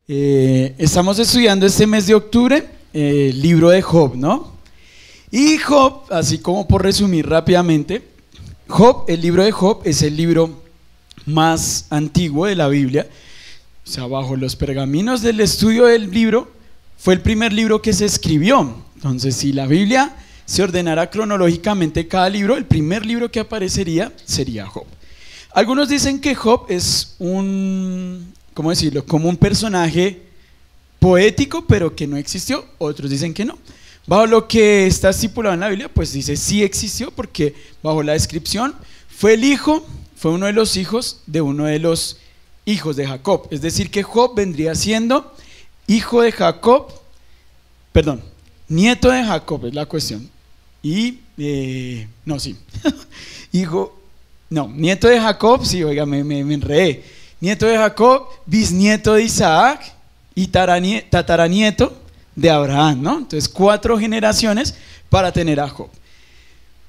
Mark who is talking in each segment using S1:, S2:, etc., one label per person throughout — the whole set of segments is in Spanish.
S1: Estamos estudiando este mes de octubre el libro de Job, ¿no? Y Job, así como por resumir rápidamente, el libro de Job es el libro más antiguo de la Biblia. O sea, bajo los pergaminos del estudio del libro, fue el primer libro que se escribió. Entonces, si la Biblia se ordenara cronológicamente cada libro, el primer libro que aparecería sería Job. Algunos dicen que Job es ¿cómo decirlo?, como un personaje poético, pero que no existió. Otros dicen que no. Bajo lo que está estipulado en la Biblia, pues dice sí existió, porque bajo la descripción fue uno de los hijos de uno de los hijos de Jacob. Es decir, que Job vendría siendo hijo de Jacob, nieto de Jacob es la cuestión. Nieto de Jacob, sí, oiga, me enredé. Nieto de Jacob, bisnieto de Isaac y tataranieto de Abraham, ¿no? Entonces 4 generaciones para tener a Job.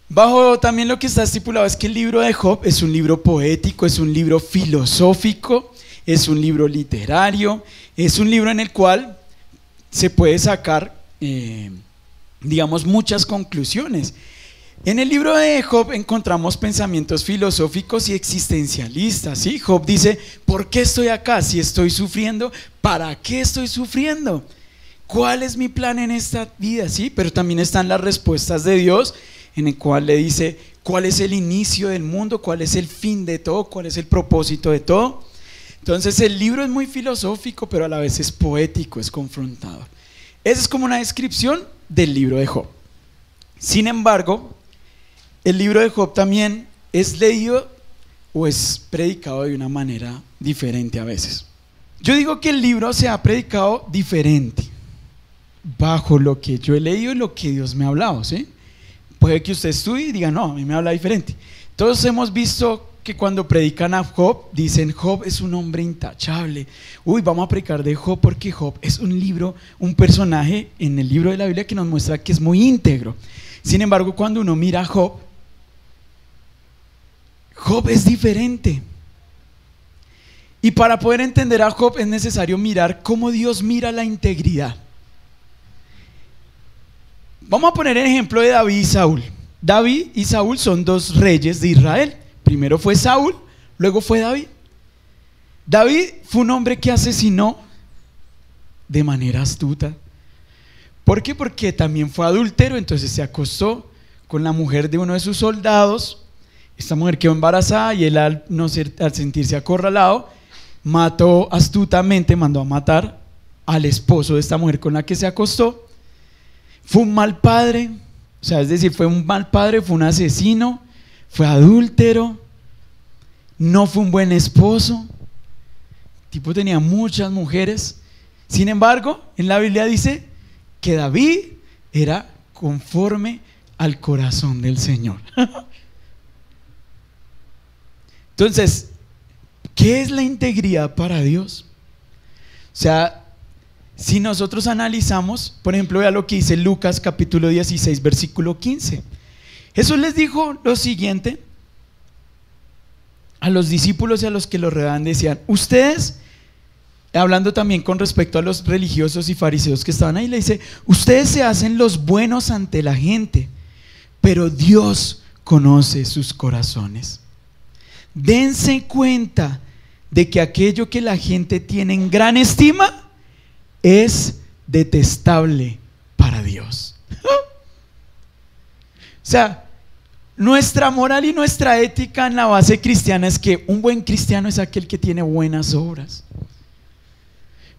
S1: Bajo también lo que está estipulado es que el libro de Job es un libro poético, es un libro filosófico, es un libro literario, es un libro en el cual se puede sacar, muchas conclusiones. En el libro de Job encontramos pensamientos filosóficos y existencialistas, ¿sí? Job dice, ¿por qué estoy acá? Si estoy sufriendo, ¿para qué estoy sufriendo? ¿Cuál es mi plan en esta vida? ¿Sí? Pero también están las respuestas de Dios, en el cual le dice, ¿cuál es el inicio del mundo? ¿Cuál es el fin de todo? ¿Cuál es el propósito de todo? Entonces el libro es muy filosófico, pero a la vez es poético, es confrontador. Esa es como una descripción del libro de Job. Sin embargo, el libro de Job también es leído o es predicado de una manera diferente a veces. Yo digo que el libro se ha predicado diferente, bajo lo que yo he leído y lo que Dios me ha hablado, ¿sí? Puede que usted estudie y diga, no, a mí me habla diferente. Todos hemos visto que cuando predican a Job, dicen, Job es un hombre intachable. Vamos a predicar de Job porque Job es un personaje en el libro de la Biblia que nos muestra que es muy íntegro. Sin embargo, cuando uno mira a Job es diferente. Y para poder entender a Job es necesario mirar cómo Dios mira la integridad. Vamos a poner el ejemplo de David y Saúl. David y Saúl son 2 reyes de Israel. Primero fue Saúl, luego fue David. David fue un hombre que asesinó de manera astuta. ¿Por qué? Porque también fue adúltero, entonces se acostó con la mujer de uno de sus soldados. Esta mujer quedó embarazada y él al sentirse acorralado, mandó a matar al esposo de esta mujer con la que se acostó. Fue un mal padre, fue un asesino, fue adúltero, no fue un buen esposo. El tipo tenía muchas mujeres. Sin embargo, en la Biblia dice que David era conforme al corazón del Señor. Entonces, ¿qué es la integridad para Dios? Si nosotros analizamos, por ejemplo, vea lo que dice Lucas capítulo 16, versículo 15. Jesús les dijo lo siguiente a los discípulos y a los que lo rodeaban, decían, ustedes, hablando también con respecto a los religiosos y fariseos que estaban ahí, le dice, ustedes se hacen los buenos ante la gente, pero Dios conoce sus corazones. Dense cuenta de que aquello que la gente tiene en gran estima es detestable para Dios. Nuestra moral y nuestra ética en la base cristiana es que un buen cristiano es aquel que tiene buenas obras.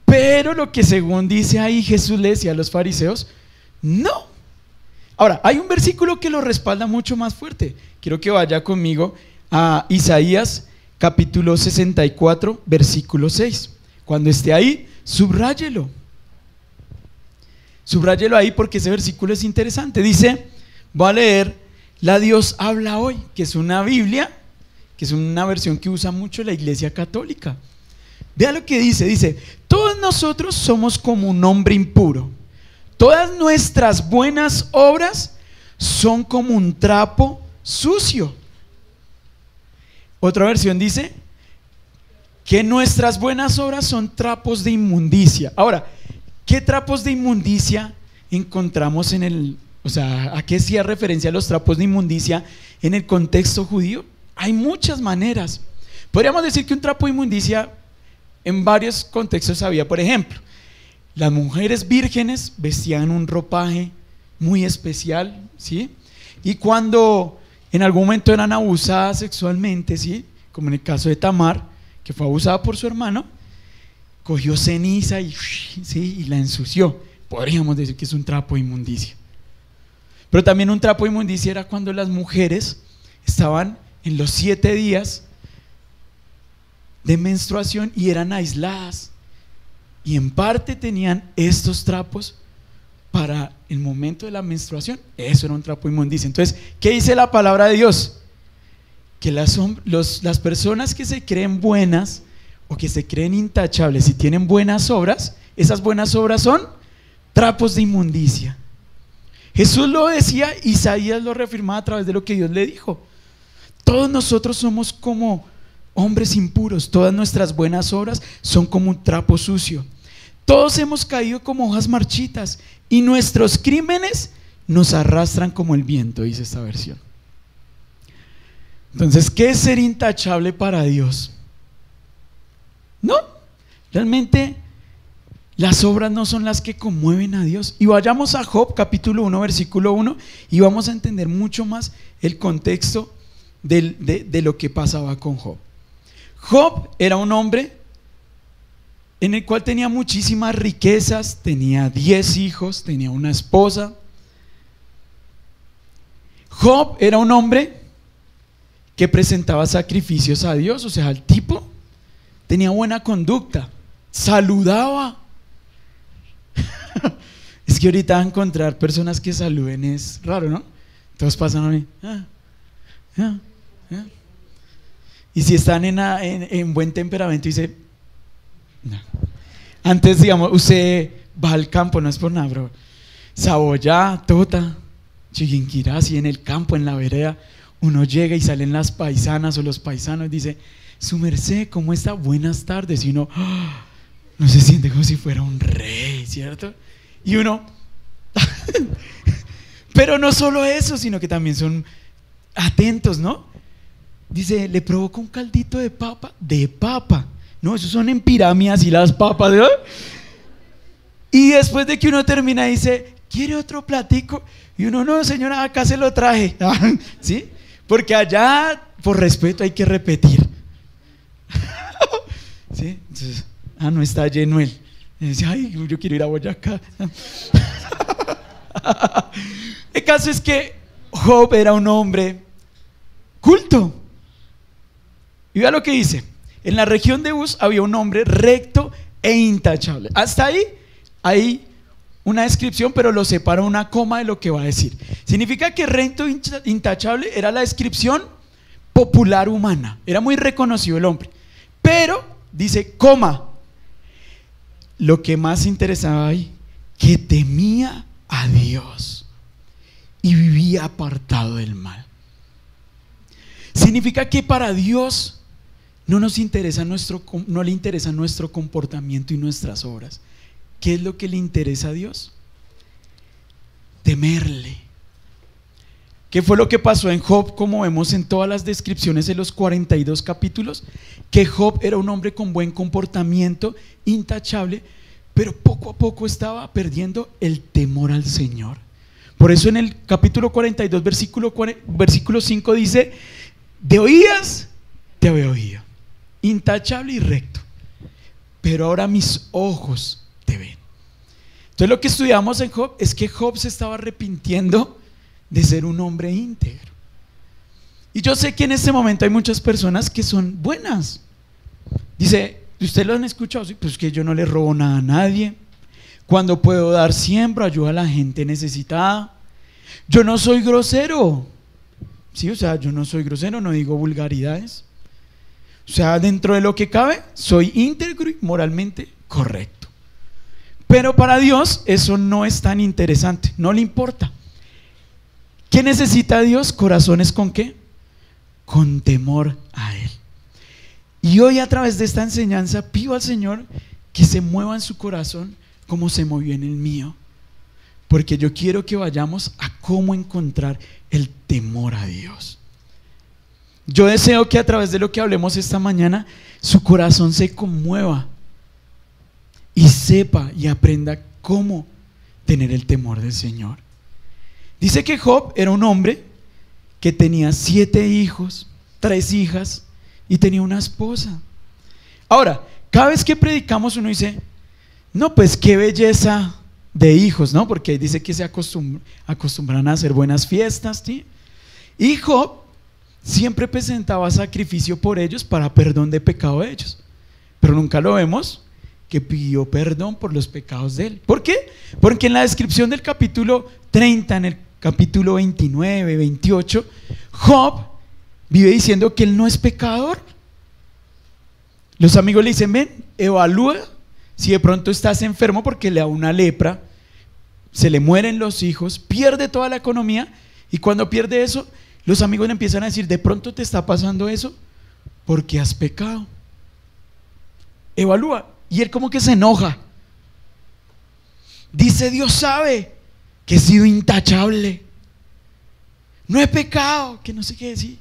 S1: Pero lo que según dice ahí Jesús le decía a los fariseos, no. Ahora, hay un versículo que lo respalda mucho más fuerte. Quiero que vaya conmigo a Isaías capítulo 64, versículo 6. Cuando esté ahí, subráyelo ahí porque ese versículo es interesante. Dice, voy a leer la Dios habla hoy, que es una Biblia, que es una versión que usa mucho la Iglesia Católica. Vea lo que dice, todos nosotros somos como un hombre impuro, todas nuestras buenas obras son como un trapo sucio. Otra versión dice que nuestras buenas obras son trapos de inmundicia. Ahora, ¿qué trapos de inmundicia encontramos en el, o sea, a qué hacía referencia los trapos de inmundicia en el contexto judío? Hay muchas maneras. Podríamos decir que un trapo de inmundicia en varios contextos había. Por ejemplo, las mujeres vírgenes vestían un ropaje muy especial, ¿sí? Y cuando en algún momento eran abusadas sexualmente, ¿sí? Como en el caso de Tamar, que fue abusada por su hermano, cogió ceniza y, ¿sí? Y la ensució. Podríamos decir que es un trapo de inmundicia. Pero también un trapo de inmundicia era cuando las mujeres estaban en los 7 días de menstruación y eran aisladas, y en parte tenían estos trapos para el momento de la menstruación. Eso era un trapo de inmundicia. Entonces, ¿qué dice la palabra de Dios? Que las personas que se creen buenas o que se creen intachables y tienen buenas obras, esas buenas obras son trapos de inmundicia. Jesús lo decía, Isaías lo reafirmaba a través de lo que Dios le dijo. Todos nosotros somos como hombres impuros, todas nuestras buenas obras son como un trapo sucio. Todos hemos caído como hojas marchitas y nuestros crímenes nos arrastran como el viento, dice esta versión. Entonces, ¿qué es ser intachable para Dios? No, realmente las obras no son las que conmueven a Dios. Y vayamos a Job capítulo 1 versículo 1 y vamos a entender mucho más el contexto de lo que pasaba con Job. Job era un hombre en el cual tenía muchísimas riquezas, tenía 10 hijos, tenía una esposa. Job era un hombre que presentaba sacrificios a Dios, o sea, el tipo tenía buena conducta, saludaba. Es que ahorita encontrar personas que saluden es raro, ¿no? Todos pasan a mí. Y si están en buen temperamento, dice, no. Antes, digamos, usted va al campo, no es por nada, bro. Saboyá, Tota, Chiquinquirá, así en el campo, en la vereda, uno llega y salen las paisanas o los paisanos y dice, su merced, ¿cómo está? Buenas tardes. Y uno, no se siente como si fuera un rey, ¿cierto? Y uno, pero no solo eso, sino que también son atentos, ¿no? Dice, le provoca un caldito de papa. No, esos son en pirámides así las papas, ¿no? Y después de que uno termina dice, ¿quiere otro platico? Y uno, no señora, acá se lo traje. ¿Sí? Porque allá, por respeto, hay que repetir. ¿Sí? Entonces, no está lleno él. Y dice, ay, yo quiero ir a Boyacá. El caso es que Job era un hombre culto. Y vea lo que dice: en la región de Uz había un hombre recto e intachable. Hasta ahí hay una descripción, pero lo separa una coma de lo que va a decir. Significa que recto e intachable era la descripción popular humana. Era muy reconocido el hombre. Pero dice, coma, lo que más interesaba ahí, que temía a Dios y vivía apartado del mal. Significa que para Dios no le interesa nuestro comportamiento y nuestras obras. ¿Qué es lo que le interesa a Dios? Temerle. ¿Qué fue lo que pasó en Job? Como vemos en todas las descripciones de los 42 capítulos, que Job era un hombre con buen comportamiento, intachable, pero poco a poco estaba perdiendo el temor al Señor. Por eso en el capítulo 42 versículo 5 dice: de oídas te había oído, intachable y recto, pero ahora mis ojos te ven. Entonces lo que estudiamos en Job es que Job se estaba arrepintiendo de ser un hombre íntegro. Y yo sé que en este momento hay muchas personas que son buenas. Dice, ¿ustedes lo han escuchado? Sí, pues que yo no le robo nada a nadie. Cuando puedo dar siembro, ayudo a la gente necesitada. Yo no soy grosero. Sí, o sea, yo no soy grosero, no digo vulgaridades. O sea, dentro de lo que cabe, soy íntegro y moralmente correcto. Pero para Dios eso no es tan interesante, no le importa. ¿Qué necesita Dios? Corazones con qué? Con temor a Él. Y hoy a través de esta enseñanza pido al Señor que se mueva en su corazón como se movió en el mío, porque yo quiero que vayamos a cómo encontrar el temor a Dios. Yo deseo que a través de lo que hablemos esta mañana, su corazón se conmueva y sepa y aprenda cómo tener el temor del Señor. Dice que Job era un hombre que tenía 7 hijos, 3 hijas y tenía una esposa. Ahora, cada vez que predicamos uno dice, no, pues qué belleza de hijos, ¿no? Porque ahí dice que se acostumbran a hacer buenas fiestas, ¿sí? Y Job siempre presentaba sacrificio por ellos para perdón de pecado de ellos, pero nunca lo vemos que pidió perdón por los pecados de él. ¿Por qué? Porque en la descripción del capítulo 30, en el capítulo 29, 28, Job vive diciendo que él no es pecador. Los amigos le dicen, ven, evalúa si de pronto estás enfermo porque le da una lepra, se le mueren los hijos, pierde toda la economía, y cuando pierde eso, los amigos le empiezan a decir, de pronto te está pasando eso porque has pecado. Evalúa. Y él como que se enoja. Dice, Dios sabe que he sido intachable, no he pecado, que no sé qué decir.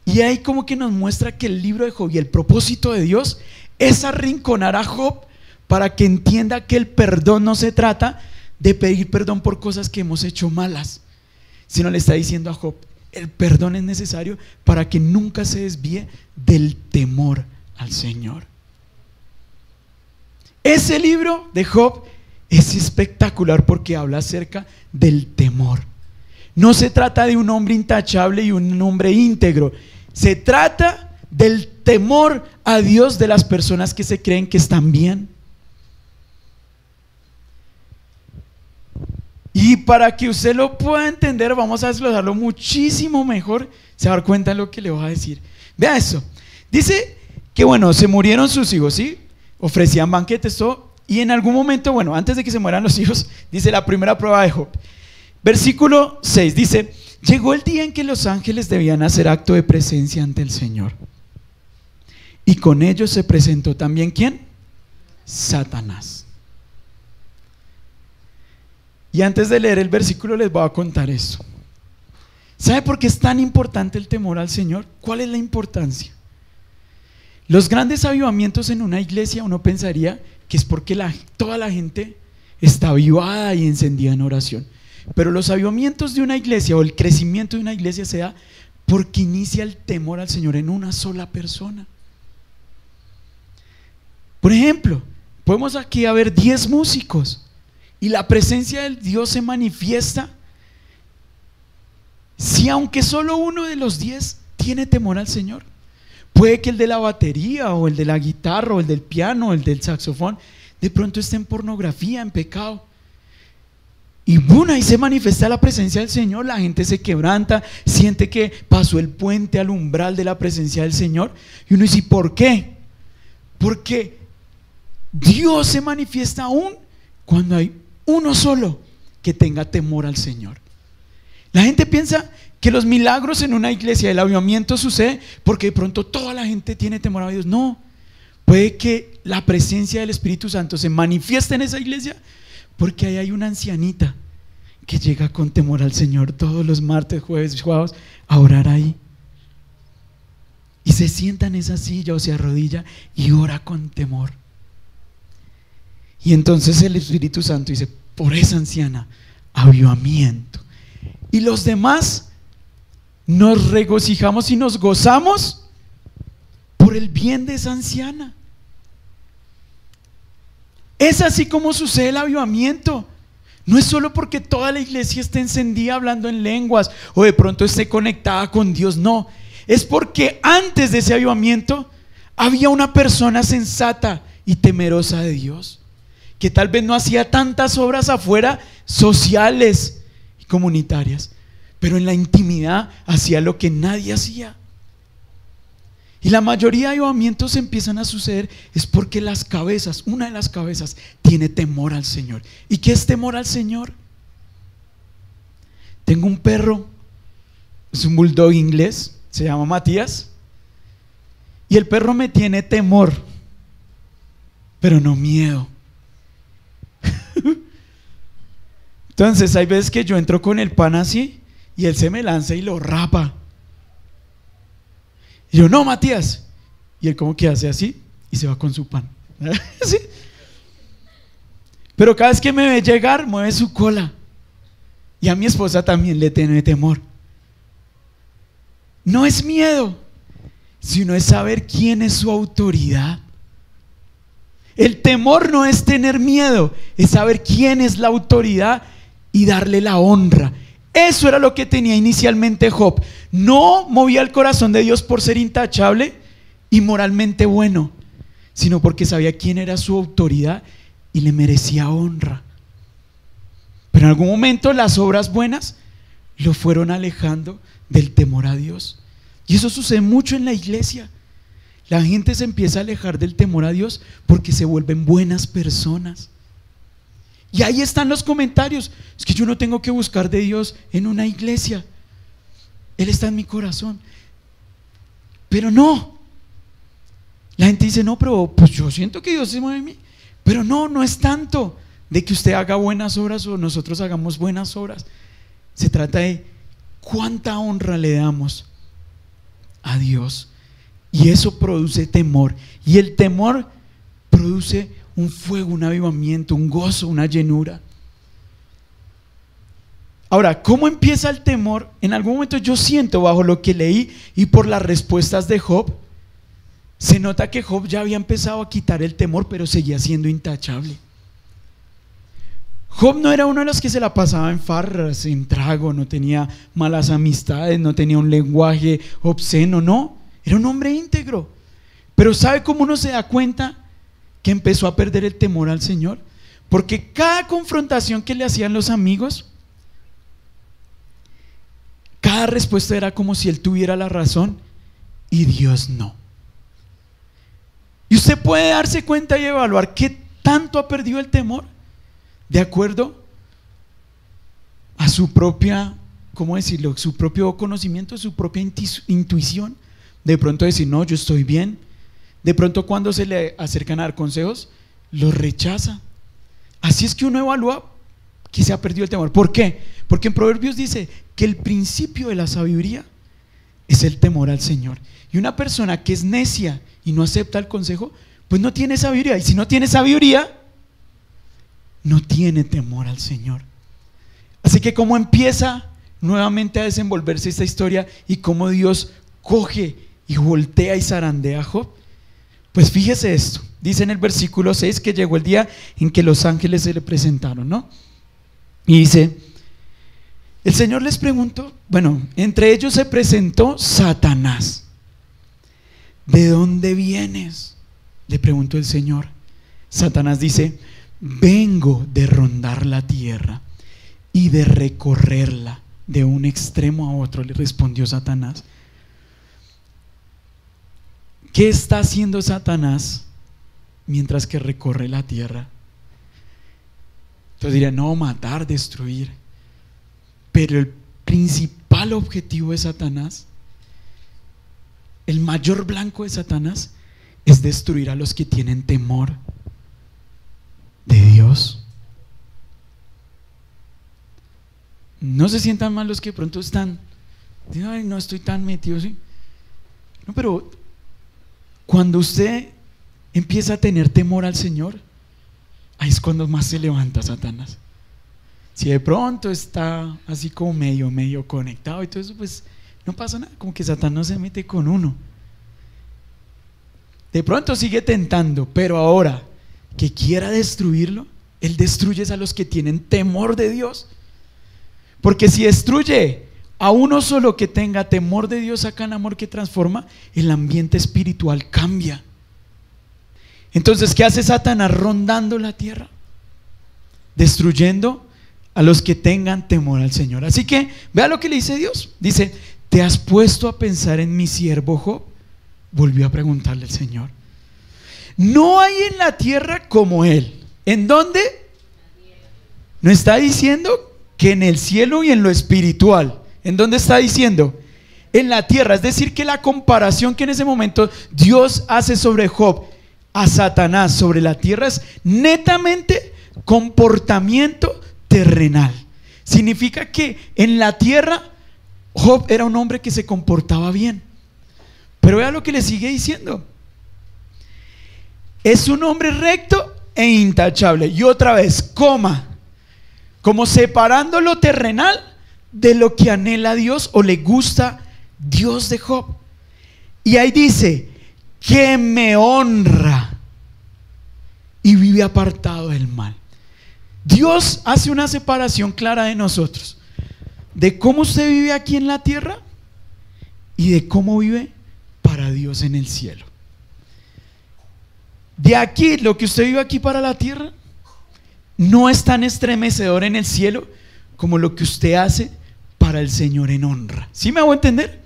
S1: Y ahí como que nos muestra que el libro de Job y el propósito de Dios es arrinconar a Job para que entienda que el perdón no se trata de pedir perdón por cosas que hemos hecho malas, sino le está diciendo a Job, el perdón es necesario para que nunca se desvíe del temor al Señor. Ese libro de Job es espectacular porque habla acerca del temor. No se trata de un hombre intachable y un hombre íntegro, se trata del temor a Dios de las personas que se creen que están bien. Y para que usted lo pueda entender, vamos a desglosarlo muchísimo mejor, se va a dar cuenta de lo que le voy a decir. Vea eso, dice que bueno, se murieron sus hijos, ¿sí? Ofrecían banquetes, todo, y en algún momento, bueno, antes de que se mueran los hijos, dice la primera prueba de Job. Versículo 6 dice, llegó el día en que los ángeles debían hacer acto de presencia ante el Señor. Y con ellos se presentó también, ¿quién? Satanás. Y antes de leer el versículo les voy a contar esto. ¿Sabe por qué es tan importante el temor al Señor? ¿Cuál es la importancia? Los grandes avivamientos en una iglesia uno pensaría que es porque toda la gente está avivada y encendida en oración. Pero los avivamientos de una iglesia o el crecimiento de una iglesia se da porque inicia el temor al Señor en una sola persona. Por ejemplo, podemos aquí haber 10 músicos y la presencia del Dios se manifiesta si aunque solo uno de los 10 tiene temor al Señor. Puede que el de la batería o el de la guitarra o el del piano o el del saxofón de pronto esté en pornografía, en pecado. Y bueno, ahí se manifiesta la presencia del Señor, la gente se quebranta, siente que pasó el puente al umbral de la presencia del Señor. Y uno dice, ¿por qué? Porque Dios se manifiesta aún cuando hay uno solo que tenga temor al Señor. La gente piensa que los milagros en una iglesia, el avivamiento sucede porque de pronto toda la gente tiene temor a Dios. No, puede que la presencia del Espíritu Santo se manifieste en esa iglesia porque ahí hay una ancianita que llega con temor al Señor todos los martes, jueves, sábados a orar ahí. Y se sienta en esa silla o se arrodilla y ora con temor. Y entonces el Espíritu Santo dice, por esa anciana, avivamiento. Y los demás nos regocijamos y nos gozamos por el bien de esa anciana. Es así como sucede el avivamiento. No es solo porque toda la iglesia esté encendida hablando en lenguas o de pronto esté conectada con Dios, no. Es porque antes de ese avivamiento había una persona sensata y temerosa de Dios, que tal vez no hacía tantas obras afuera sociales y comunitarias, pero en la intimidad hacía lo que nadie hacía. Y la mayoría de avivamientos empiezan a suceder es porque las cabezas, una de las cabezas, tiene temor al Señor. ¿Y qué es temor al Señor? Tengo un perro, es un bulldog inglés, se llama Matías, Y el perro me tiene temor, pero no miedo. Entonces hay veces que yo entro con el pan así y él se me lanza y lo rapa. Y yo, no, Matías. Y él como que hace así y se va con su pan. ¿Sí? Pero cada vez que me ve llegar, mueve su cola. Y a mi esposa también le tiene temor. No es miedo, sino es saber quién es su autoridad. El temor no es tener miedo, es saber quién es la autoridad y darle la honra. Eso era lo que tenía inicialmente Job. No movía el corazón de Dios por ser intachable y moralmente bueno, sino porque sabía quién era su autoridad y le merecía honra. Pero en algún momento las obras buenas lo fueron alejando del temor a Dios. Y eso sucede mucho en la iglesia. La gente se empieza a alejar del temor a Dios porque se vuelven buenas personas. Y ahí están los comentarios. Es que yo no tengo que buscar de Dios en una iglesia. Él está en mi corazón. Pero no. La gente dice, no, pero pues yo siento que Dios se mueve en mí. Pero no es tanto de que usted haga buenas obras o nosotros hagamos buenas obras. Se trata de cuánta honra le damos a Dios. Y eso produce temor. Y el temor produce un fuego, un avivamiento, un gozo, una llenura. Ahora, ¿cómo empieza el temor? En algún momento yo siento, bajo lo que leí y por las respuestas de Job, se nota que Job ya había empezado a quitar el temor, pero seguía siendo intachable. Job no era uno de los que se la pasaba en farras, en trago, no tenía malas amistades, no tenía un lenguaje obsceno, no. Era un hombre íntegro. Pero ¿sabe cómo uno se da cuenta que empezó a perder el temor al Señor? Porque cada confrontación que le hacían los amigos, cada respuesta era como si él tuviera la razón y Dios no. Y usted puede darse cuenta y evaluar qué tanto ha perdido el temor de acuerdo a su propia, ¿cómo decirlo? Su propio conocimiento, su propia intuición. De pronto decir, no, yo estoy bien. De pronto cuando se le acercan a dar consejos, los rechaza. Así es que uno evalúa que se ha perdido el temor. ¿Por qué? Porque en Proverbios dice que el principio de la sabiduría es el temor al Señor. Y una persona que es necia y no acepta el consejo, pues no tiene sabiduría. Y si no tiene sabiduría, no tiene temor al Señor. Así que cómo empieza nuevamente a desenvolverse esta historia y cómo Dios coge y voltea y zarandea a Job. Pues fíjese esto, dice en el versículo 6 que llegó el día en que los ángeles se le presentaron, ¿no? Y dice, el Señor les preguntó, bueno, entre ellos se presentó Satanás. ¿De dónde vienes?, le preguntó el Señor. Satanás dice, vengo de rondar la tierra y de recorrerla de un extremo a otro, le respondió Satanás. ¿Qué está haciendo Satanás mientras que recorre la tierra? Entonces diría, no, matar, destruir. Pero el principal objetivo de Satanás, el mayor blanco de Satanás, es destruir a los que tienen temor de Dios. No se sientan mal los que de pronto están, ay, no estoy tan metido, ¿sí? No, pero cuando usted empieza a tener temor al Señor, ahí es cuando más se levanta Satanás. Si de pronto está así como medio conectado y todo eso, pues no pasa nada, como que Satanás no se mete con uno. De pronto sigue tentando, pero ahora que quiera destruirlo, él destruye a los que tienen temor de Dios. Porque si destruye a uno solo que tenga temor de Dios, sacan amor que transforma, el ambiente espiritual cambia. Entonces, ¿qué hace Satanás rondando la tierra? Destruyendo a los que tengan temor al Señor. Así que vea lo que le dice Dios. Dice, ¿te has puesto a pensar en mi siervo Job? Volvió a preguntarle el Señor. No hay en la tierra como él. ¿En dónde? No está diciendo que en el cielo y en lo espiritual. ¿En dónde está diciendo? en la tierra. Es decir, que la comparación que en ese momento Dios hace sobre Job a Satanás sobre la tierra es netamente comportamiento terrenal. Significa que en la tierra Job era un hombre que se comportaba bien. Pero vea lo que le sigue diciendo. Es un hombre recto e intachable. Y otra vez, como separando lo terrenal de lo que anhela Dios o le gusta Dios de Job. Y ahí dice, que me honra y vive apartado del mal. Dios hace una separación clara de nosotros, de cómo usted vive aquí en la tierra y de cómo vive para Dios en el cielo. De aquí, lo que usted vive aquí para la tierra no es tan estremecedor en el cielo como lo que usted hace para el Señor en honra. ¿Sí me hago entender?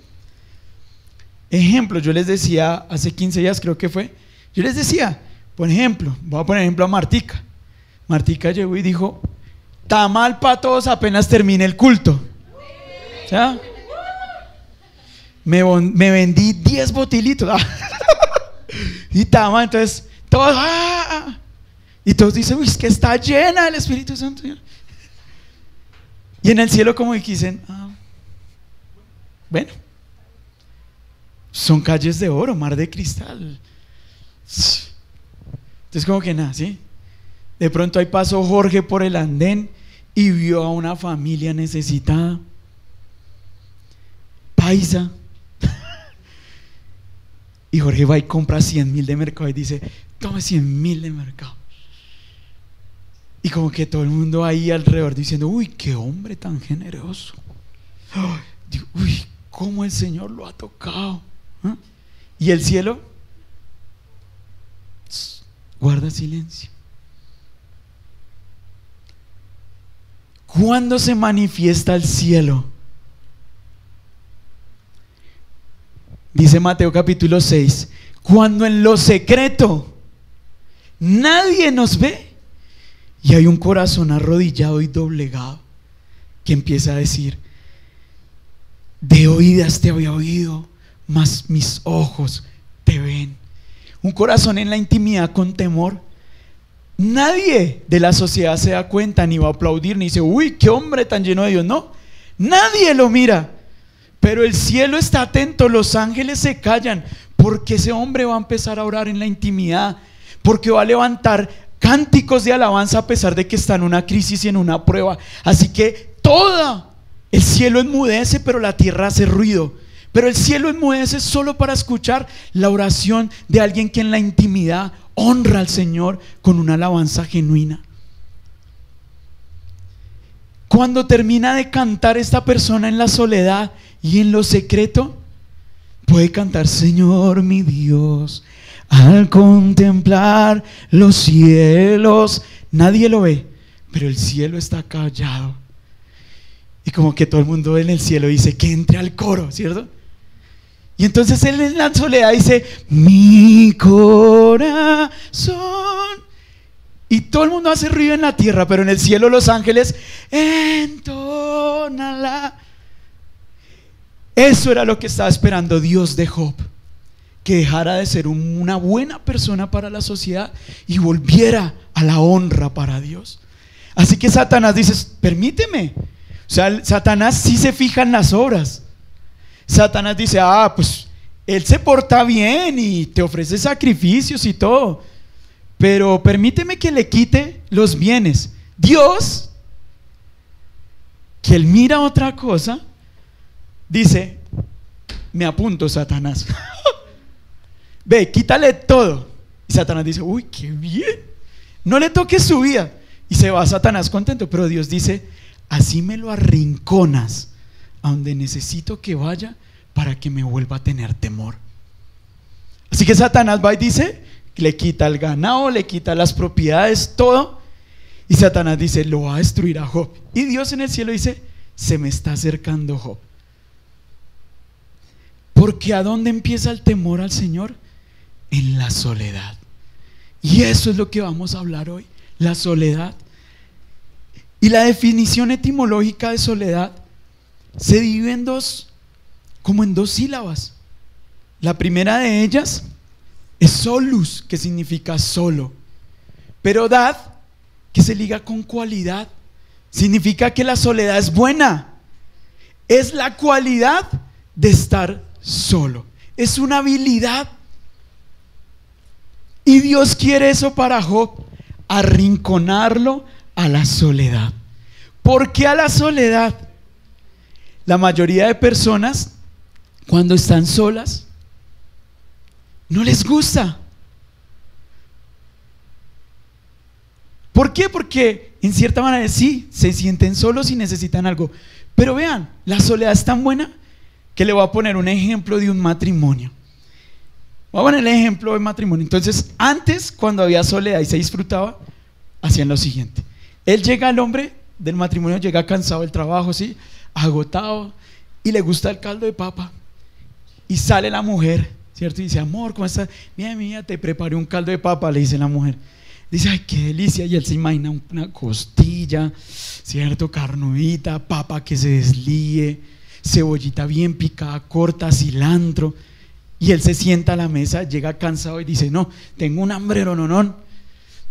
S1: Ejemplo, yo les decía hace 15 días, creo que fue, yo les decía, por ejemplo, voy a poner ejemplo a Martica. Martica llegó y dijo, tamal para todos apenas termine el culto. ¿Ya? Me vendí 10 botilitos. Y tamal, entonces todos, y todos dicen, uy, es que está llena del Espíritu Santo. Y en el cielo como dicen, bueno, son calles de oro, mar de cristal. Entonces como que nada, ¿sí? De pronto ahí pasó Jorge por el andén y vio a una familia necesitada, paisa, y Jorge va y compra 100,000 de mercado y dice, tome 100,000 de mercado. Y como que todo el mundo ahí alrededor diciendo, uy, qué hombre tan generoso. Uy, cómo el Señor lo ha tocado. ¿Ah? Y el cielo guarda silencio. ¿Cuándo se manifiesta el cielo? Dice Mateo capítulo 6, cuando en lo secreto nadie nos ve y hay un corazón arrodillado y doblegado que empieza a decir, de oídas te había oído, mas mis ojos te ven. Un corazón en la intimidad con temor. Nadie de la sociedad se da cuenta, ni va a aplaudir, ni dice, uy, qué hombre tan lleno de Dios. No, nadie lo mira. Pero el cielo está atento, los ángeles se callan, porque ese hombre va a empezar a orar en la intimidad, porque va a levantar cánticos de alabanza a pesar de que está en una crisis y en una prueba. Así que todo el cielo enmudece, pero la tierra hace ruido. Pero el cielo enmudece solo para escuchar la oración de alguien que en la intimidad honra al Señor con una alabanza genuina. Cuando termina de cantar esta persona en la soledad y en lo secreto, puede cantar, Señor mi Dios, al contemplar los cielos. Nadie lo ve, pero el cielo está callado. Y como que todo el mundo en el cielo dice que entre al coro, ¿cierto? Y entonces él en la soledad dice, mi corazón. Y todo el mundo hace ruido en la tierra, pero en el cielo los ángeles entónala. Eso era lo que estaba esperando Dios de Job, que dejara de ser una buena persona para la sociedad y volviera a la honra para Dios. Así que Satanás dice, permíteme. O sea, Satanás sí se fija en las obras. Satanás dice, pues él se porta bien y te ofrece sacrificios y todo, pero permíteme que le quite los bienes. Dios, que él mira otra cosa, dice, me apunto, Satanás. Ve, quítale todo. Y Satanás dice, uy, qué bien, no le toques su vida. Y se va Satanás contento, pero Dios dice, así me lo arrinconas a donde necesito que vaya para que me vuelva a tener temor. Así que Satanás va y dice, le quita el ganado, le quita las propiedades, todo. Y Satanás dice, lo va a destruir a Job. Y Dios en el cielo dice, se me está acercando Job. Porque ¿a dónde empieza el temor al Señor? En la soledad. Y eso es lo que vamos a hablar hoy, la soledad. Y la definición etimológica de soledad se divide en dos como en 2 sílabas. La primera de ellas es solus, que significa solo, pero dad, que se liga con cualidad, significa que la soledad es buena, es la cualidad de estar solo, es una habilidad. Y Dios quiere eso para Job, arrinconarlo a la soledad. ¿Por qué a la soledad? La mayoría de personas, cuando están solas, no les gusta. ¿Por qué? Porque en cierta manera sí, se sienten solos y necesitan algo. Pero vean, la soledad es tan buena que le voy a poner un ejemplo de un matrimonio. Voy a poner el ejemplo de matrimonio. Entonces, antes, cuando había soledad y se disfrutaba, hacían lo siguiente. El hombre del matrimonio llega cansado del trabajo, ¿sí? Agotado, y le gusta el caldo de papa. Y sale la mujer, ¿cierto? Y dice, amor, ¿cómo estás? Mira, mía, te preparé un caldo de papa, le dice la mujer. Dice, ay, qué delicia. Y él se imagina una costilla, ¿cierto? Carnudita, papa que se deslíe, cebollita bien picada, corta, cilantro. Y él se sienta a la mesa, llega cansado y dice, no, tengo un hambrero, no.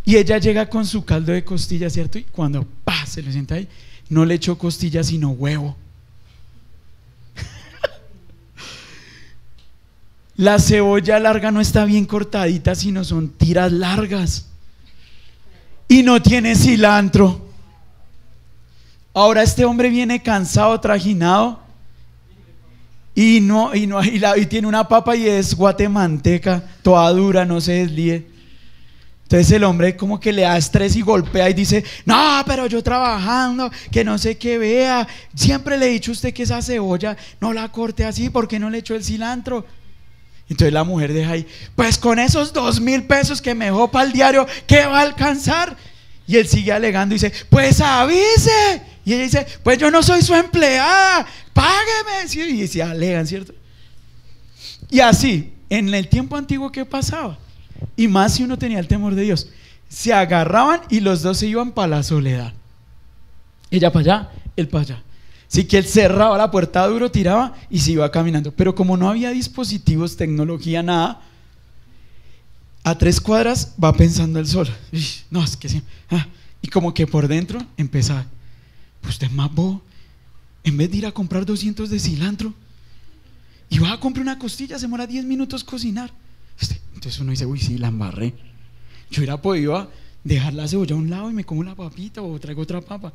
S1: Y ella llega con su caldo de costilla, ¿cierto? Y cuando se lo sienta ahí, no le echó costilla sino huevo. La cebolla larga no está bien cortadita, sino son tiras largas. Y no tiene cilantro. Ahora este hombre viene cansado, trajinado, y tiene una papa y es guatemalteca, toda dura, no se deslíe. Entonces el hombre como que le da estrés y golpea y dice, no, pero yo trabajando, que no sé qué vea, siempre le he dicho a usted que esa cebolla no la corte así, ¿por qué no le echó el cilantro? Entonces la mujer deja ahí, pues con esos 2,000 pesos que me dejó para el diario, ¿qué va a alcanzar? Y él sigue alegando y dice, pues avise. Y ella dice, pues yo no soy su empleada, págueme. ¿Sí? Y se alegan, ¿cierto? Y así, en el tiempo antiguo, ¿qué pasaba? Y más si uno tenía el temor de Dios, se agarraban y los dos se iban para la soledad. Ella para allá, él para allá. Así que él cerraba la puerta duro, tiraba y se iba caminando. Pero como no había dispositivos, tecnología, nada, a 3 cuadras va pensando él solo. No, es que sí. Y como que por dentro empezaba, pues usted es más bobo. En vez de ir a comprar 200 de cilantro y va a comprar una costilla, se demora 10 minutos cocinar. Entonces uno dice, uy, sí, la embarré. Yo hubiera podido dejar la cebolla a un lado y me como la papita o traigo otra papa.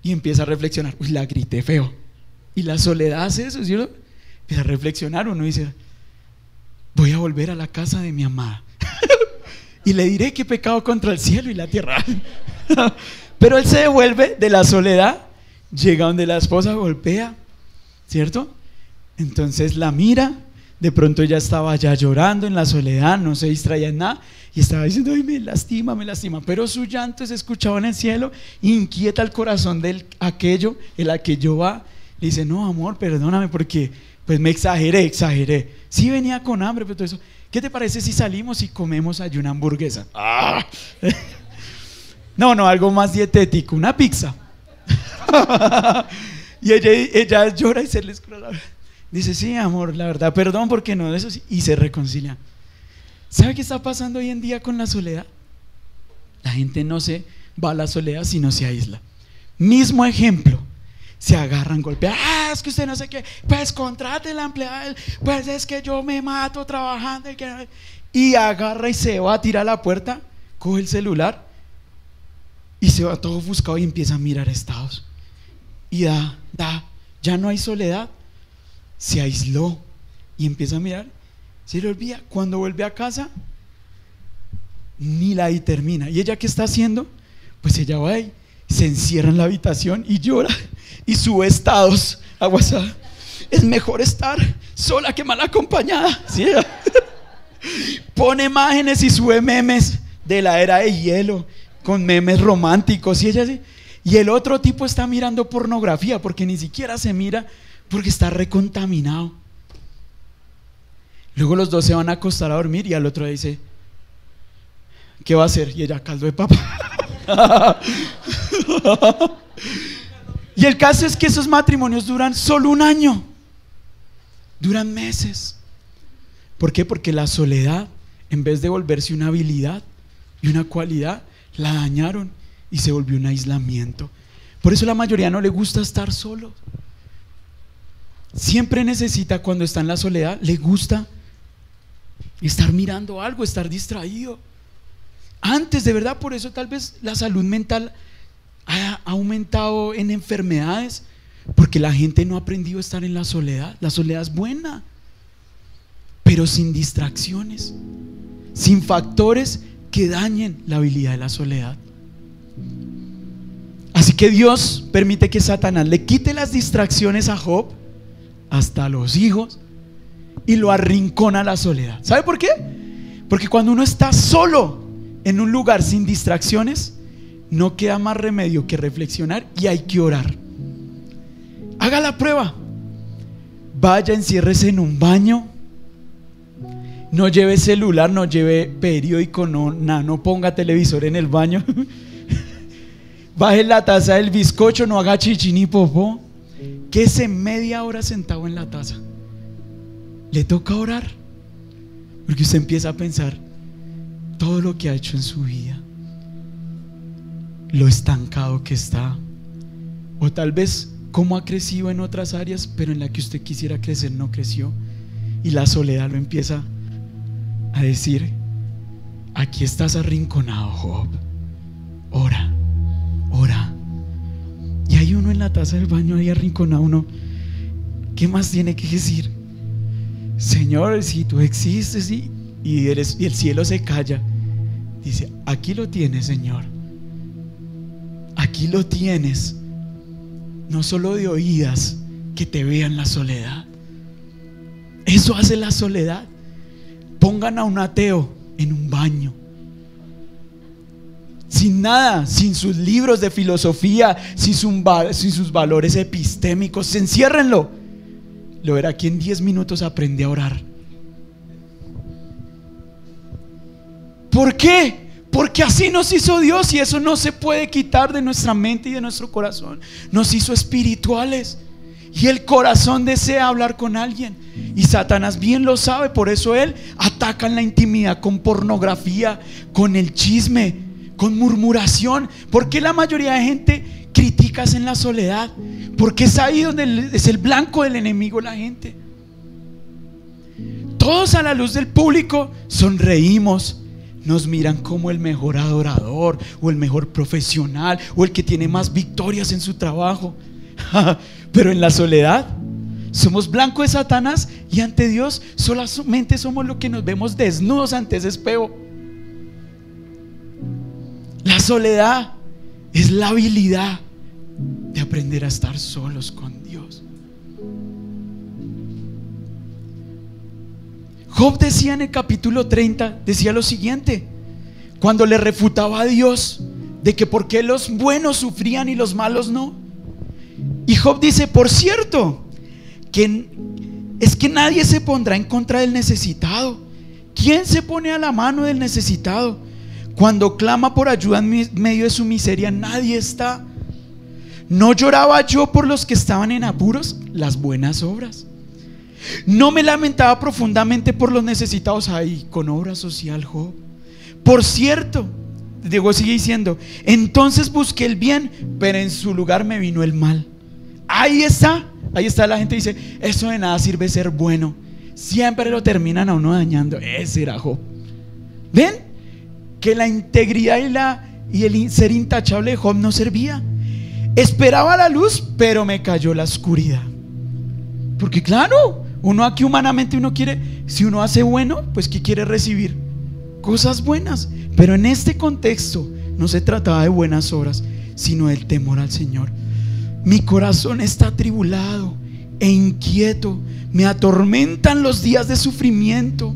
S1: Y empieza a reflexionar, uy, la grité feo. Y la soledad hace eso, ¿sí? Empieza a reflexionar, uno dice, voy a volver a la casa de mi amada y le diré que he pecado contra el cielo y la tierra. Pero él se devuelve de la soledad, llega donde la esposa, golpea, ¿cierto? Entonces la mira, de pronto ella estaba ya llorando en la soledad, no se distraía en nada y estaba diciendo, ay, me lastima, pero su llanto se escuchaba en el cielo, inquieta el corazón de aquello, el a que yo va, le dice, no, amor, perdóname porque pues me exageré, sí venía con hambre, pero todo eso, ¿qué te parece si salimos y comemos allí una hamburguesa? No, algo más dietético, una pizza. Y ella llora y se le escurre. Dice, sí, amor, la verdad, perdón porque no de eso, y se reconcilia. ¿Sabe qué está pasando hoy en día con la soledad? La gente no se va a la soledad, sino se aísla. Mismo ejemplo, se agarran, golpean, es que usted no sé qué, pues contrate la empleada, pues es que yo me mato trabajando y agarra y se va a tirar a la puerta, coge el celular y se va todo ofuscado y empieza a mirar estados y ya no hay soledad, se aisló y empieza a mirar, se le olvida, cuando vuelve a casa ni la ahí termina. ¿Y ella qué está haciendo? Pues ella va ahí, se encierra en la habitación y llora y sube estados a WhatsApp. Es mejor estar sola que mal acompañada, ¿sí? Pone imágenes y sube memes de la era de hielo con memes románticos y ella así. Y el otro tipo está mirando pornografía porque ni siquiera se mira porque está recontaminado. Luego los dos se van a acostar a dormir y al otro dice, ¿qué va a hacer? Y ella, caldo de papa. Y el caso es que esos matrimonios duran solo 1 año. duran meses. ¿Por qué? Porque la soledad, en vez de volverse una habilidad y una cualidad, la dañaron y se volvió un aislamiento. Por eso la mayoría no le gusta estar solo. Siempre necesita, cuando está en la soledad, le gusta estar mirando algo, estar distraído. Antes, de verdad, por eso tal vez la salud mental ha aumentado en enfermedades, porque la gente no ha aprendido a estar en la soledad. La soledad es buena, pero sin distracciones, sin factores que dañen la habilidad de la soledad. Así que Dios permite que Satanás le quite las distracciones a Job, hasta a los hijos, y lo arrincona a la soledad. ¿Sabe por qué? Porque cuando uno está solo en un lugar sin distracciones, no queda más remedio que reflexionar y hay que orar. Haga la prueba. Vaya, enciérrese en un baño. No lleve celular, no lleve periódico, no ponga televisor en el baño. Baje la taza del bizcocho, no haga chichi ni popó. Quédese media hora sentado en la taza. Le toca orar, porque usted empieza a pensar todo lo que ha hecho en su vida, lo estancado que está, o tal vez cómo ha crecido en otras áreas, pero en la que usted quisiera crecer no creció, y la soledad lo empieza a decir: aquí estás arrinconado, Job, ora, ora. Y hay uno en la taza del baño ahí arrinconado. Uno, ¿qué más tiene que decir? Señor, si tú existes y el cielo se calla, dice: aquí lo tienes, Señor, aquí lo tienes. No solo de oídas, que te vean la soledad. Eso hace la soledad. Pongan a un ateo en un baño, sin nada, sin sus libros de filosofía, sin sus valores epistémicos, enciérrenlo. Lo verá que en 10 minutos aprende a orar. ¿Por qué? Porque así nos hizo Dios, y eso no se puede quitar de nuestra mente y de nuestro corazón. Nos hizo espirituales, y el corazón desea hablar con alguien, y Satanás bien lo sabe. Por eso él ataca en la intimidad con pornografía, con el chisme, con murmuración. ¿Por qué la mayoría de gente critica en la soledad? Porque es ahí donde es el blanco del enemigo la gente. Todos a la luz del público sonreímos, nos miran como el mejor adorador, o el mejor profesional, o el que tiene más victorias en su trabajo. Pero en la soledad somos blanco de Satanás, y ante Dios solamente somos lo que nos vemos desnudos ante ese espejo. La soledad es la habilidad de aprender a estar solos con Dios. Job decía en el capítulo 30, decía lo siguiente, cuando le refutaba a Dios de que por qué los buenos sufrían y los malos no. Y Job dice: por cierto, que es que nadie se pondrá en contra del necesitado. ¿Quién se pone a la mano del necesitado? Cuando clama por ayuda en medio de su miseria, nadie está. ¿No lloraba yo por los que estaban en apuros? Las buenas obras. ¿No me lamentaba profundamente por los necesitados? Ay, con obra social, Job. Por cierto, Diego sigue diciendo: entonces busqué el bien, pero en su lugar me vino el mal. Ahí está la gente dice: eso de nada sirve ser bueno. Siempre lo terminan a uno dañando. Ese era Job. ¿Ven? Que la integridad y el ser intachable de Job no servía. Esperaba la luz, pero me cayó la oscuridad. Porque claro, uno aquí humanamente uno quiere, si uno hace bueno, pues ¿qué quiere recibir? Cosas buenas. Pero en este contexto no se trataba de buenas obras, sino del temor al Señor. Mi corazón está atribulado e inquieto, me atormentan los días de sufrimiento.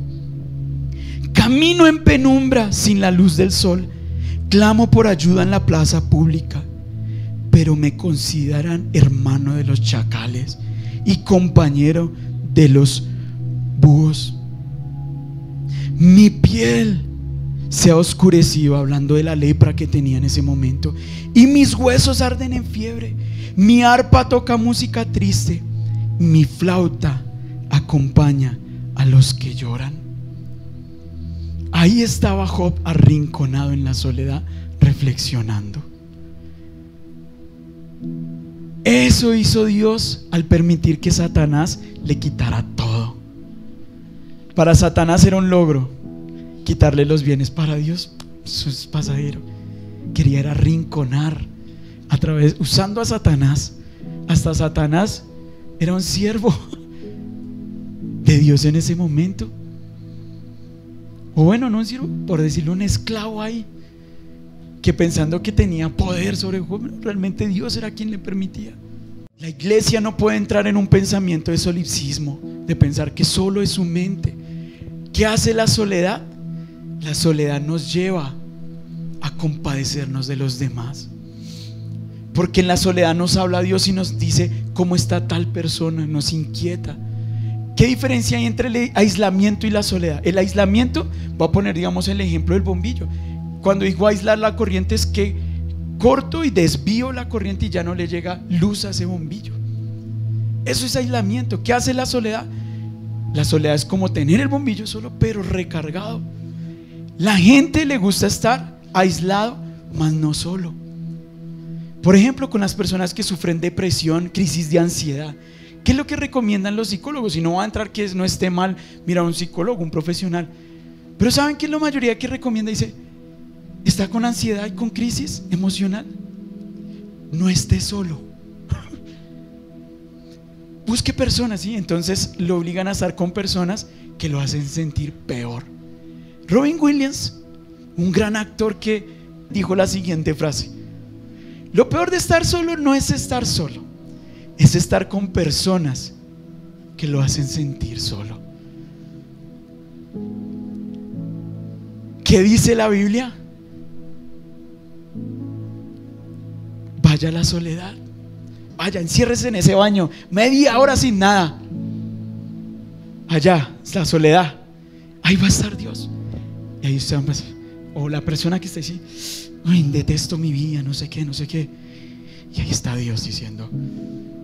S1: Camino en penumbra sin la luz del sol, clamo por ayuda en la plaza pública, pero me consideran hermano de los chacales y compañero de los búhos. Mi piel se ha oscurecido, hablando de la lepra que tenía en ese momento, y mis huesos arden en fiebre. Mi arpa toca música triste, mi flauta acompaña a los que lloran. Ahí estaba Job arrinconado en la soledad, reflexionando. Eso hizo Dios al permitir que Satanás le quitara todo. Para Satanás era un logro quitarle los bienes. Para Dios eso es pasajero. Quería era arrinconar a través, usando a Satanás. Hasta Satanás era un siervo de Dios en ese momento. O bueno, no un siervo, por decirlo, un esclavo ahí, que pensando que tenía poder sobre Job, realmente Dios era quien le permitía. La iglesia no puede entrar en un pensamiento de solipsismo, de pensar que solo es su mente. ¿Qué hace la soledad? La soledad nos lleva a compadecernos de los demás, porque en la soledad nos habla Dios y nos dice cómo está tal persona, nos inquieta. ¿Qué diferencia hay entre el aislamiento y la soledad? El aislamiento, voy a poner digamos el ejemplo del bombillo. Cuando digo aislar la corriente es que corto y desvío la corriente y ya no le llega luz a ese bombillo. Eso es aislamiento. ¿Qué hace la soledad? La soledad es como tener el bombillo solo pero recargado. La gente le gusta estar aislado, mas no solo. Por ejemplo, con las personas que sufren depresión, crisis de ansiedad, ¿qué es lo que recomiendan los psicólogos? Y no va a entrar que no esté mal mirar a un psicólogo, un profesional, pero ¿saben qué es la mayoría que recomienda? Dice, ¿está con ansiedad y con crisis emocional? No esté solo. Busque personas, ¿sí? Entonces lo obligan a estar con personas que lo hacen sentir peor. Robin Williams, un gran actor, que dijo la siguiente frase: lo peor de estar solo no es estar solo, es estar con personas que lo hacen sentir solo. ¿Qué dice la Biblia? Vaya a la soledad, vaya, enciérrese en ese baño, media hora sin nada. Allá es la soledad, ahí va a estar Dios. Y ahí usted va a pasar, o la persona que está así, ay, detesto mi vida, no sé qué, no sé qué. Y ahí está Dios diciendo,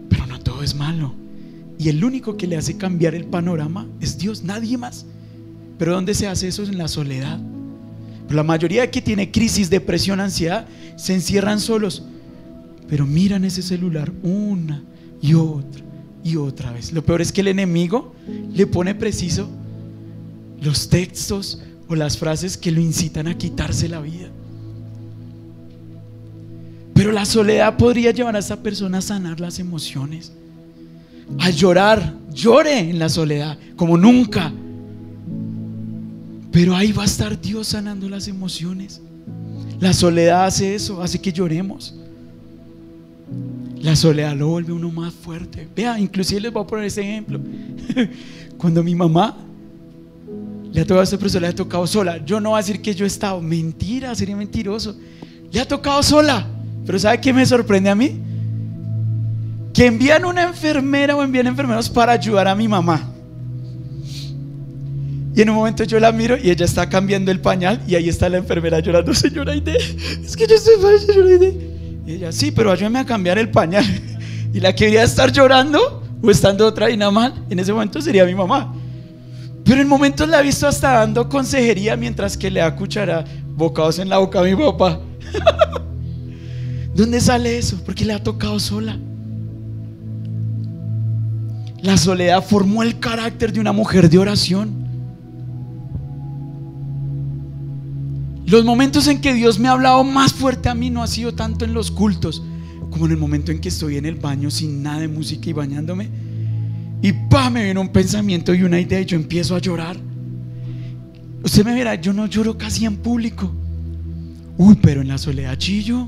S1: pero no todo es malo. Y el único que le hace cambiar el panorama es Dios, nadie más. Pero ¿dónde se hace eso? En la soledad. Pero la mayoría que tiene crisis, depresión, ansiedad, se encierran solos, pero miran ese celular una y otra vez. Lo peor es que el enemigo le pone preciso los textos o las frases que lo incitan a quitarse la vida. Pero la soledad podría llevar a esa persona a sanar las emociones, a llorar. Llore en la soledad como nunca, pero ahí va a estar Dios sanando las emociones. La soledad hace eso, hace que lloremos. La soledad lo vuelve uno más fuerte. Vea, inclusive les voy a poner ese ejemplo. Cuando mi mamá le ha tocado a esta persona, le ha tocado sola. Yo no voy a decir que yo he estado, mentira, sería mentiroso. Le ha tocado sola. Pero ¿sabe qué me sorprende a mí? Que envían una enfermera o envían enfermeros para ayudar a mi mamá. Y en un momento yo la miro y ella está cambiando el pañal y ahí está la enfermera llorando: señora Aide, es que yo estoy mal, señora Aide. Y ella: sí, pero ayúdame a cambiar el pañal. Y la que debería estar llorando o estando otra y nada mal en ese momento sería mi mamá. Pero en momentos la he visto hasta dando consejería mientras que le da cuchara, bocados en la boca a mi papá. ¿Dónde sale eso? Porque le ha tocado sola. La soledad formó el carácter de una mujer de oración. Los momentos en que Dios me ha hablado más fuerte a mí no ha sido tanto en los cultos como en el momento en que estoy en el baño sin nada de música y bañándome, y me viene un pensamiento y una idea y yo empiezo a llorar. Usted me verá, yo no lloro casi en público. Pero en la soledad chillo.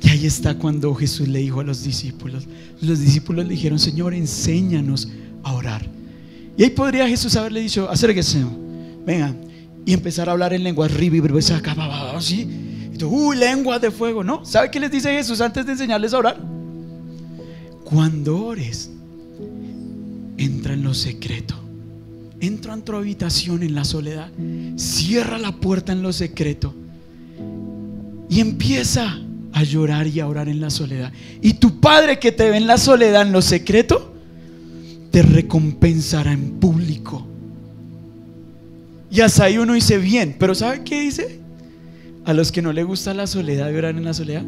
S1: Y ahí está cuando Jesús le dijo a los discípulos le dijeron: Señor, enséñanos a orar. Y ahí podría Jesús haberle dicho: acérquese, venga, y empezar a hablar en lenguas ¿sí? Lenguas de fuego. No, ¿sabe qué les dice Jesús antes de enseñarles a orar? Cuando ores, entra en lo secreto, entra en tu habitación en la soledad, cierra la puerta en lo secreto y empieza a llorar y a orar en la soledad. Y tu Padre que te ve en la soledad, en lo secreto, te recompensará en público. Y hasta ahí uno dice bien, pero ¿sabe qué dice? A los que no les gusta la soledad y oran en la soledad,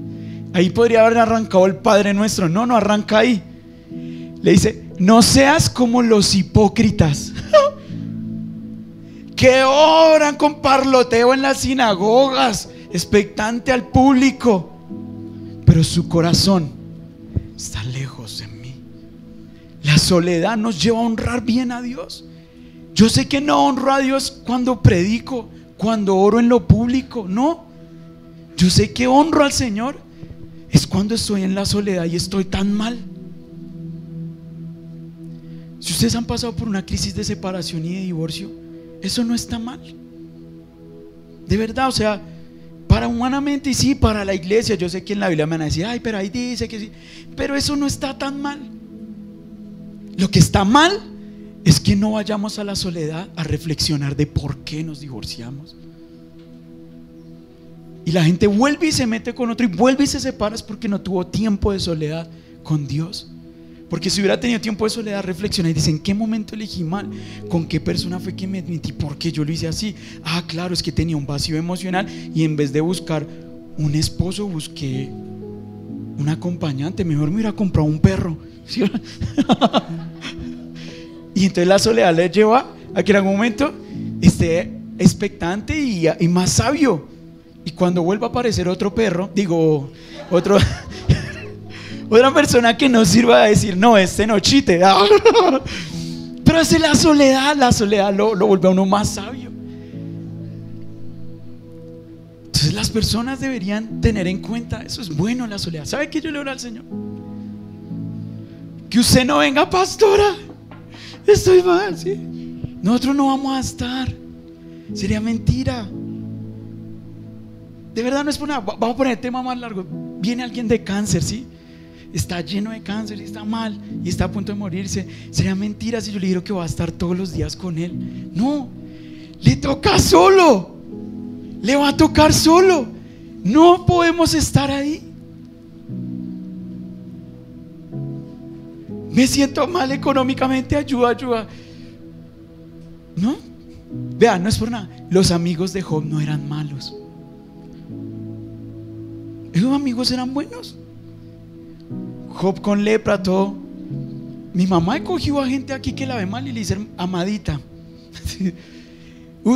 S1: ahí podría haber arrancado el Padre Nuestro. No, no arranca ahí. Le dice: no seas como los hipócritas que oran con parloteo en las sinagogas, expectante al público, pero su corazón está lejos de mí. La soledad nos lleva a honrar bien a Dios. Yo sé que no honro a Dios cuando predico, cuando oro en lo público, no. Yo sé que honro al Señor es cuando estoy en la soledad y estoy tan mal. Si ustedes han pasado por una crisis de separación y de divorcio, eso no está mal. De verdad, o sea, para humanamente y sí, para la iglesia, yo sé que en la Biblia me van a decir: ay, pero ahí dice que sí, pero eso no está tan mal. Lo que está mal es que no vayamos a la soledad a reflexionar de por qué nos divorciamos. Y la gente vuelve y se mete con otro y vuelve y se separa, es porque no tuvo tiempo de soledad con Dios. Porque si hubiera tenido tiempo de soledad, reflexiona y dice: ¿en qué momento elegí mal? ¿Con qué persona fue que me metí? ¿Por qué yo lo hice así? Ah, claro, es que tenía un vacío emocional y en vez de buscar un esposo, busqué un acompañante. Mejor me hubiera comprado un perro, ¿sí? Y entonces la soledad le lleva a que en algún momento esté expectante y más sabio. Y cuando vuelva a aparecer otro perro, digo, otra persona que no sirva a decir: no, este no chite. Pero es la soledad lo vuelve a uno más sabio. Entonces las personas deberían tener en cuenta eso. Es bueno, la soledad. ¿Sabe qué yo le oro al Señor? Que usted no venga: pastora, estoy mal, ¿sí? Nosotros no vamos a estar. Sería mentira. De verdad, no es por nada. Vamos a poner el tema más largo. Viene alguien de cáncer, ¿sí? Está lleno de cáncer y está mal y está a punto de morirse. Sería mentira si yo le digo que va a estar todos los días con él. No, le toca solo. Le va a tocar solo. No podemos estar ahí. Me siento mal económicamente, ayuda. No, vean, no es por nada. Los amigos de Job no eran malos. Esos amigos eran buenos. Job con lepra, todo. Mi mamá cogió a gente aquí que la ve mal y le dice: amadita,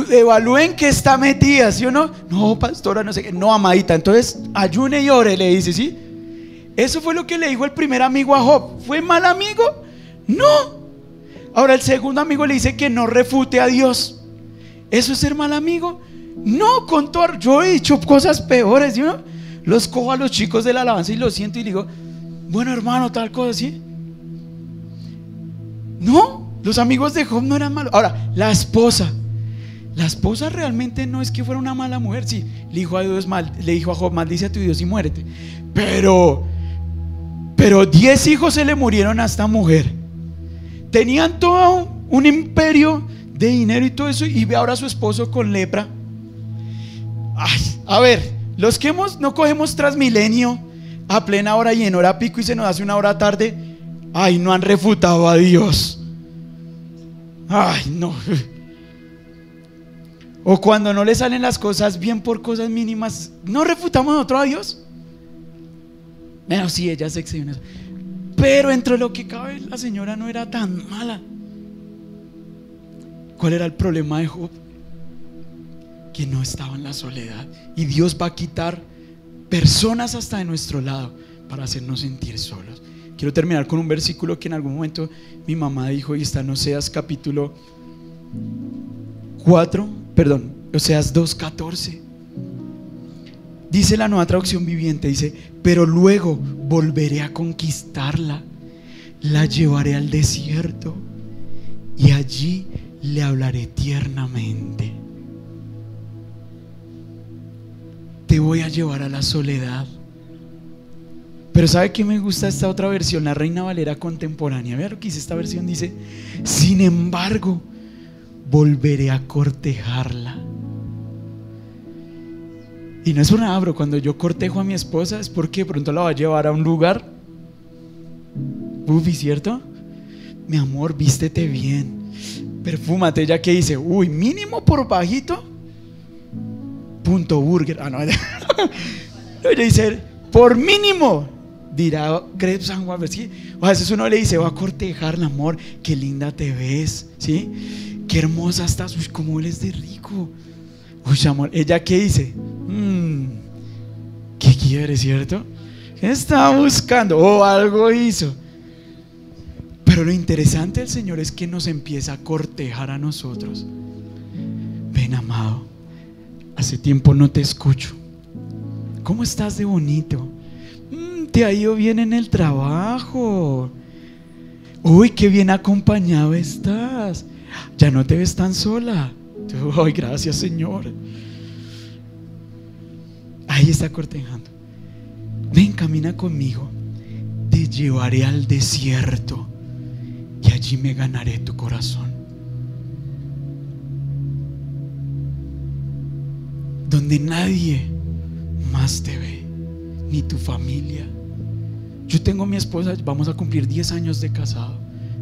S1: evalúen que está metida, ¿sí o no? No, pastora, no sé qué. No, amadita, entonces ayune y ore, le dice, ¿sí? Eso fue lo que le dijo el primer amigo a Job. ¿Fue mal amigo? No. Ahora el segundo amigo le dice que no refute a Dios. ¿Eso es ser mal amigo? No, con todo. Yo he dicho cosas peores, ¿sí o no? Los cojo a los chicos de la alabanza y los siento y digo: bueno, hermano, tal cosa, ¿sí? No, los amigos de Job no eran malos. Ahora, la esposa realmente no es que fuera una mala mujer. Sí, le dijo a Job: maldice a tu Dios y muérete. Pero 10 hijos se le murieron a esta mujer. Tenían todo un imperio de dinero y todo eso, y ve ahora a su esposo con lepra. Ay, a ver, los que no cogemos Transmilenio a plena hora y en hora pico y se nos hace una hora tarde, ay, no han refutado a Dios. Ay, no. O cuando no le salen las cosas bien por cosas mínimas, ¿no refutamos nosotros a Dios? Bueno, sí, ella se excedió en eso. Pero entre lo que cabe, la señora no era tan mala. ¿Cuál era el problema de Job? Que no estaba en la soledad. Y Dios va a quitar personas hasta de nuestro lado para hacernos sentir solos. Quiero terminar con un versículo que en algún momento mi mamá dijo, y está en Oseas capítulo 4, perdón, Oseas 2:14. Dice la Nueva Traducción Viviente, dice: pero luego volveré a conquistarla, la llevaré al desierto y allí le hablaré tiernamente. Te voy a llevar a la soledad. Pero ¿sabe qué me gusta esta otra versión? La Reina Valera contemporánea. Vea lo que dice esta versión, dice: sin embargo, volveré a cortejarla. Y no es por nada, pero cuando yo cortejo a mi esposa es porque pronto la va a llevar a un lugar, ¿cierto? mi amor, vístete bien, perfúmate. Ella que dice, uy, mínimo por bajito, punto burger. Ah, no. Ella dice, por mínimo, dirá Crepes San Juan. ¿Sí? O a veces uno le dice, va a cortejar, el amor, qué linda te ves, ¿sí? Qué hermosa estás, uy, cómo eres de rico. Uy, amor, ella que dice, ¿qué quiere, cierto? ¿Qué está buscando? O algo hizo. Pero lo interesante del Señor es que nos empieza a cortejar a nosotros. Ven, amado, hace tiempo no te escucho. ¿Cómo estás de bonito? Te ha ido bien en el trabajo. Uy, qué bien acompañado estás. Ya no te ves tan sola. Ay, gracias, Señor. Ahí está cortejando. Ven, camina conmigo. Te llevaré al desierto y allí me ganaré tu corazón. Donde nadie más te ve, ni tu familia. Yo tengo a mi esposa, vamos a cumplir 10 años de casado,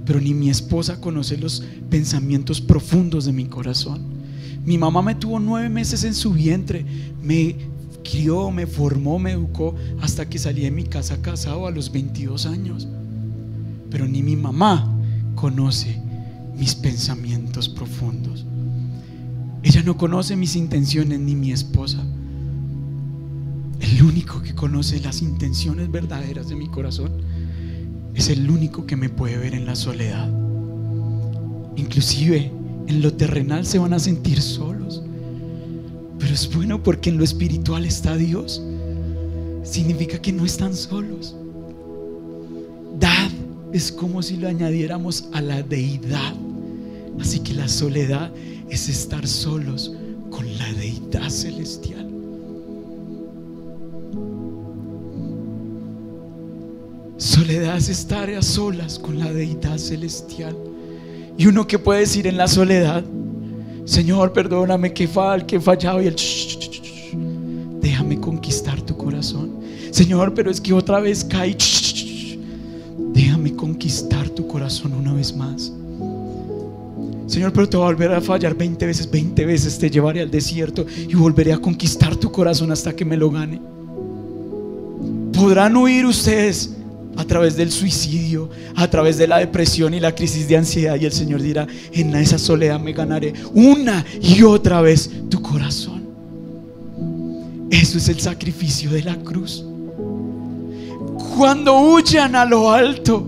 S1: pero ni mi esposa conoce los pensamientos profundos de mi corazón. Mi mamá me tuvo 9 meses en su vientre, me crió, me formó, me educó hasta que salí de mi casa casado a los 22 años. Pero ni mi mamá conoce mis pensamientos profundos. Ella no conoce mis intenciones, ni mi esposa. El único que conoce las intenciones verdaderas de mi corazón es el único que me puede ver en la soledad. Inclusive en lo terrenal se van a sentir solos, pero es bueno porque en lo espiritual está Dios. Significa que no están solos. Dad es como si lo añadiéramos a la deidad. Así que la soledad es estar solos con la deidad celestial. Soledad es estar a solas con la deidad celestial. Y uno que puede decir en la soledad, Señor, perdóname que he fallado. Y él, déjame conquistar tu corazón. Señor, pero es que otra vez caí. Déjame conquistar tu corazón una vez más. Señor, pero te voy a volver a fallar 20 veces. 20 veces te llevaré al desierto y volveré a conquistar tu corazón hasta que me lo gane. Podrán huir ustedes a través del suicidio, a través de la depresión y la crisis de ansiedad, y el Señor dirá, en esa soledad me ganaré una y otra vez tu corazón. Eso es el sacrificio de la cruz. Cuando huyan a lo alto,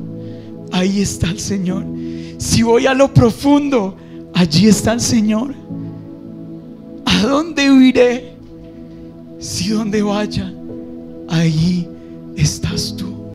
S1: ahí está el Señor. Si voy a lo profundo, allí está el Señor. ¿A dónde huiré? Si donde vaya, ahí